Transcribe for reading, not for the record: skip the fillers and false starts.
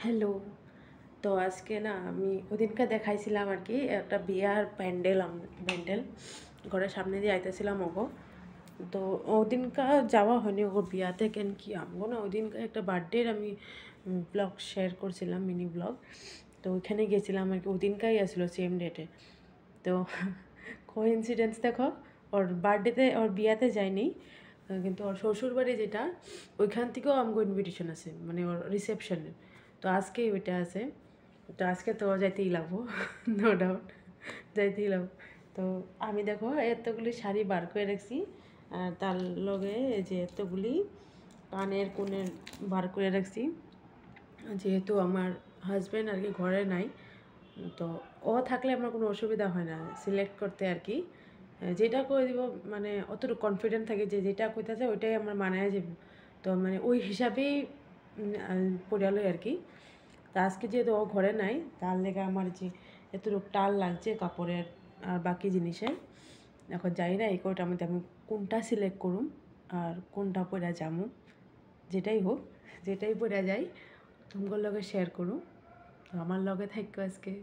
Hello. তো আজকে না আমি ওদিনকে দেখাইছিলাম আর কি একটা বিয়ার প্যান্ডেল ঘরের সামনে দিয়ে আইতেছিলাম ওগো। তো ওদিনকা যাওয়া হয়নি ওগো বিয়াতে কেন কি আমগো না ওদিনকে একটা বার্থডের আমি ব্লগ শেয়ার করছিলাম মিনি ব্লগ। তো ওইখানে গেছিলাম আর কি ওদিনকাই আসলো সেম ডেটে। তো কোইন্সিডেন্স দেখো, ওর বার্থডেতে ওর বিয়াতে যায়নি, কিন্তু ওর শ্বশুরবাড়ি যেটা ওইখান থেকেও আমগো ইনভিটেশন আছে, মানে ওর রিসেপশনের। তো আজকেই ওইটা আছে। তো আজকে তো যাইতেই লাগবো নো ডাউট, যাইতেই লাগবো। তো আমি দেখো এতগুলি শাড়ি বার করে রাখছি, আর তার লগে এই যে এতগুলি কানের কোণের বার করে রাখছি, যেহেতু আমার হাজব্যান্ড আর কি ঘরে নাই। তো ও থাকলে আমার কোনো অসুবিধা হয় না সিলেক্ট করতে আর কি, যেটা করে দিব, মানে অতটুকু কনফিডেন্ট থাকে যে যেটা কইতাছে ওইটাই আমার মানায় যাব। তো মানে ওই হিসাবেই পড়ালো আর কি। তা আজকে যেহেতু ও ঘরে নাই, তার লেগে আমার যে এতটুকু টাল লাগছে কাপড়ের আর বাকি জিনিসের। এখন যাই না এই কোটার মধ্যে আমি কোনটা সিলেক্ট করুম আর কোনটা পরে যামু, যেটাই হোক, যেটাই পরে যাই তোমার লগে শেয়ার করুম। তো আমার লগে থাকো আজকে।